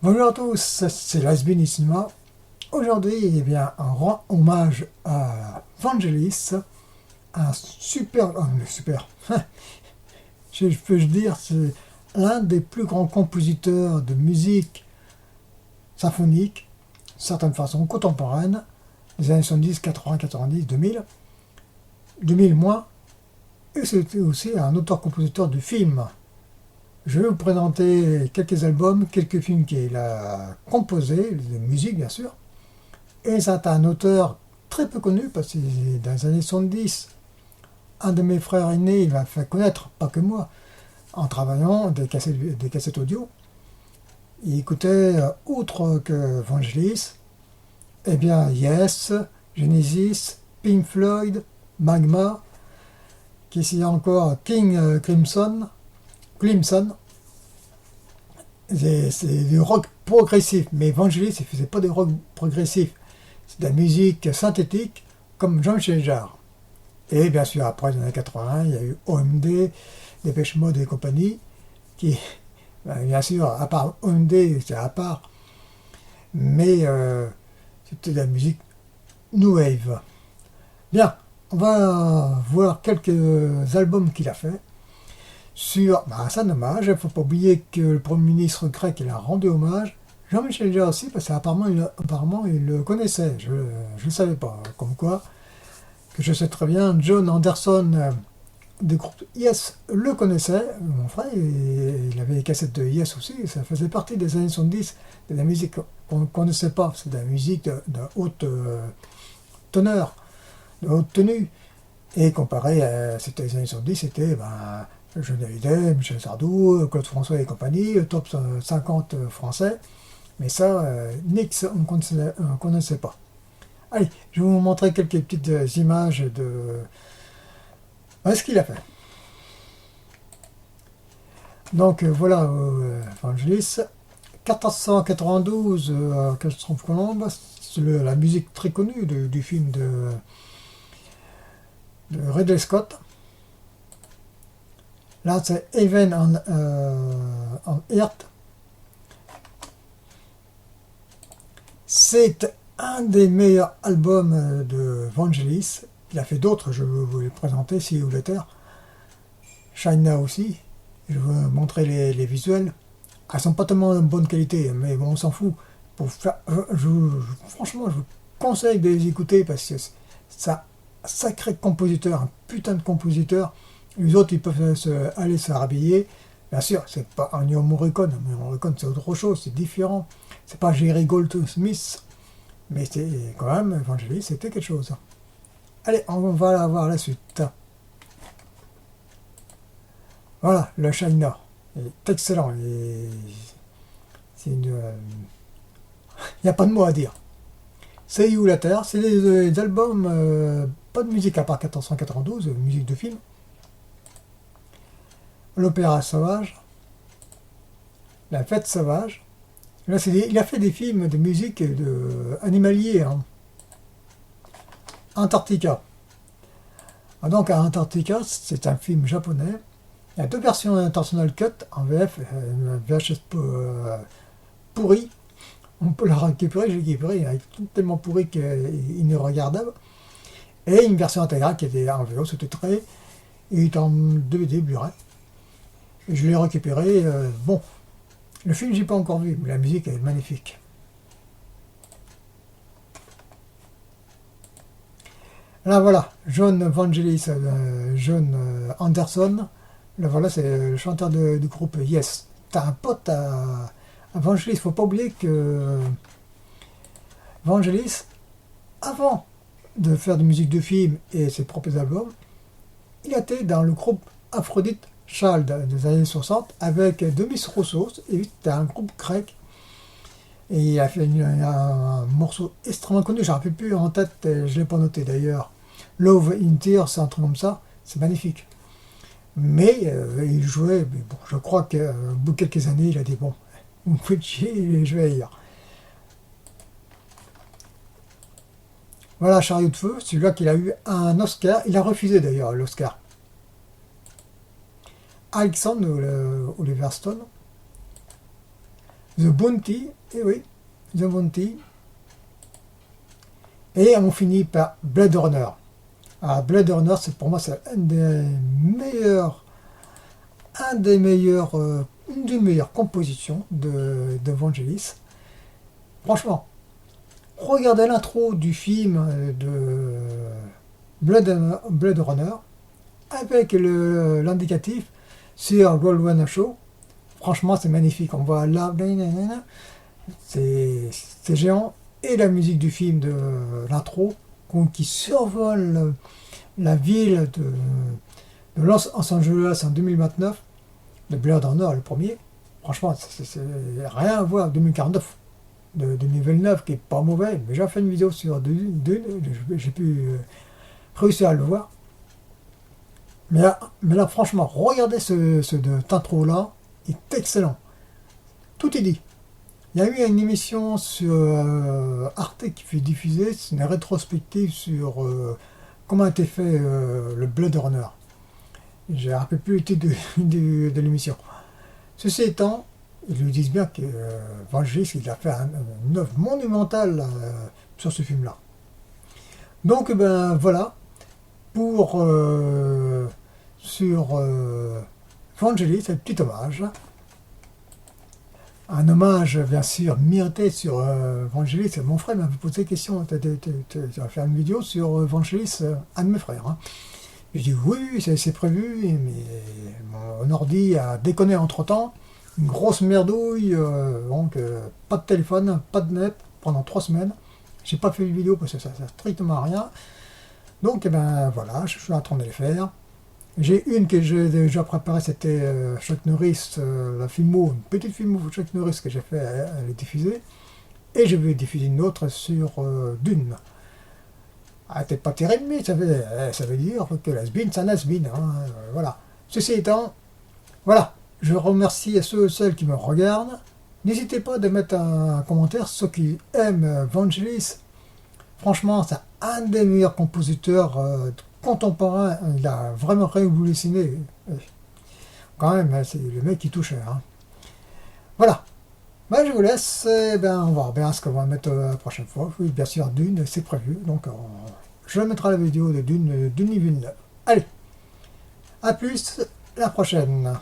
Bonjour à tous, c'est l'Asbinissima. Aujourd'hui, eh bien, on rend hommage à Vangelis, un super, super, je peux dire, c'est l'un des plus grands compositeurs de musique symphonique, certaines façons contemporaine, des années 70, 80, 90, 2000, 2000 moins, et c'était aussi un auteur-compositeur de films. Je vais vous présenter quelques albums, quelques films qu'il a composés, de musique bien sûr. Et c'est un auteur très peu connu parce que dans les années 70, un de mes frères aînés, il m'a fait connaître, pas que moi, en travaillant des cassettes audio. Il écoutait, outre que Vangelis, eh bien Yes, Genesis, Pink Floyd, Magma, qui s'y a encore King Crimson. C'est du rock progressif, mais Vangelis il faisait pas de rock progressif. C'est de la musique synthétique comme Jean-Michel Jarre. Et bien sûr, après les années 80, il y a eu OMD, Dépêche Mode et compagnie, qui, bien sûr, à part OMD, c'est à part, mais c'était de la musique New Wave. Bien, on va voir quelques albums qu'il a fait. C'est un hommage, il ne faut pas oublier que le Premier ministre grec, il a rendu hommage. Jean-Michel Jarre aussi, parce qu'apparemment il le connaissait, je ne le savais pas, comme quoi, que je sais très bien, John Anderson des groupes Yes le connaissait, mon frère, il avait les cassettes de Yes aussi, ça faisait partie des années 70, de la musique qu'on ne connaissait pas, c'est de la musique de haute teneur, de haute tenue, et comparé à c'était les années 70, c'était Johnny Hallyday, Michel Sardou, Claude François et compagnie, le top 50 français, mais ça, Nix, on ne connaissait pas. Allez, je vais vous montrer quelques petites images de ce qu'il a fait. Donc voilà, Vangelis, 1492, Castrophe-Colombe, c'est la musique très connue du film de Ridley Scott. Là, c'est Heaven on Earth. C'est un des meilleurs albums de Vangelis. Il a fait d'autres, je vais vous les présenter si vous voulez. China aussi. Je vais vous montrer les visuels. Elles sont pas tellement de bonne qualité, mais bon, on s'en fout. Pour faire, franchement, je vous conseille de les écouter parce que c'est un sacré compositeur, un putain de compositeur. Les autres, ils peuvent aller se rhabiller. Bien sûr, c'est pas un Ennio Morricone, mais Morricone c'est autre chose, c'est différent. C'est pas Jerry Goldsmith, mais c'est quand même, Vangelis, c'était quelque chose. Allez, on va voir la suite. Voilà, le China. Il est excellent. Il n'y a pas de mots à dire. C'est où la Terre? C'est des albums, pas de musique à part 1492, musique de film. L'Opéra Sauvage. La Fête Sauvage. Là, il a fait des films de musique animalier. Hein. Antarctica. Donc, à Antarctica, c'est un film japonais. Il y a deux versions international cut en VF, une VHS pourrie. On peut la récupérer, j'ai récupéré, il est tellement pourri qu'il est regardable. Et une version intégrale qui était en VO, c'était très. Il est en DVD Blu-ray. Et je l'ai récupéré. Bon, le film, j'ai pas encore vu, mais la musique est magnifique. Là, voilà, John Vangelis, John Anderson. Là, voilà, c'est le chanteur du groupe Yes. T'as un pote à Vangelis. Faut pas oublier que Vangelis, avant de faire de musique de film et ses propres albums, il était dans le groupe Aphrodite Child des années 60 avec Demis Roussos, et c'était un groupe grec. Et il a fait un morceau extrêmement connu, je ne me rappelle plus en tête, je ne l'ai pas noté d'ailleurs. Love in Tears, c'est un truc comme ça, c'est magnifique. Mais il jouait, mais bon, je crois qu'au bout de quelques années, il a dit bon, vous me faites chier, je vais ailleurs. Voilà, Chariot de Feu, celui-là qu'il a eu un Oscar, il a refusé d'ailleurs l'Oscar. Alexandre Oliver Stone, The Bounty, et oui, The Bounty. Et on finit par Blade Runner. Alors Blade Runner, pour moi, c'est une des meilleures compositions de Vangelis. Franchement, regardez l'intro du film de Blade Runner avec l'indicatif sur Goldwyn Show. Franchement, c'est magnifique. On voit là, c'est géant. Et la musique du film de l'intro qui survole la ville de Los Angeles en 2029, de Blade Runner, le premier. Franchement, c'est rien à voir avec 2049 de Denis Villeneuve, qui est pas mauvais. Mais j'ai fait une vidéo sur Dune, j'ai pu réussir à le voir. Mais là, franchement, regardez cette intro-là, il est excellent. Tout est dit. Il y a eu une émission sur Arte qui fut diffusée, c'est une rétrospective sur comment a été fait le Blade Runner. J'ai un peu plus été de l'émission. Ceci étant, ils lui disent bien que Vangelis, il a fait une œuvre monumentale sur ce film-là. Donc, ben voilà, pour sur Vangelis, c'est un petit hommage. Un hommage, bien sûr, mérité sur Vangelis. Mon frère m'a posé des questions. Tu vas faire une vidéo sur Vangelis, un de mes frères. Hein. J'ai dit oui, c'est prévu, mais mon ordi a déconné entre-temps. Une grosse merdouille, donc pas de téléphone, pas de net pendant 3 semaines. J'ai pas fait de vidéo parce que ça sert strictement à rien. Donc, eh ben voilà, je suis en train de les faire. J'ai une que j'ai déjà préparée, c'était Chuck Norris, la filmo, une petite filmo Chuck Norris que j'ai fait, elle est diffusée. Et je vais diffuser une autre sur Dune. Ah, peut-être pas terrible, mais ça veut dire que la sbine, c'est un has-been. Hein, voilà. Ceci étant, voilà. Je remercie à ceux et celles qui me regardent. N'hésitez pas de mettre un commentaire, ceux qui aiment Vangelis. Franchement, c'est un des meilleurs compositeurs contemporains. Il a vraiment révolutionné. Quand même, c'est le mec qui touche. Hein. Voilà. Ben, je vous laisse. Ben, on va voir bien ce qu'on va mettre la prochaine fois. Oui, bien sûr, Dune, c'est prévu. Donc, je mettrai la vidéo de Dune, Villeneuve. Allez, à plus, la prochaine.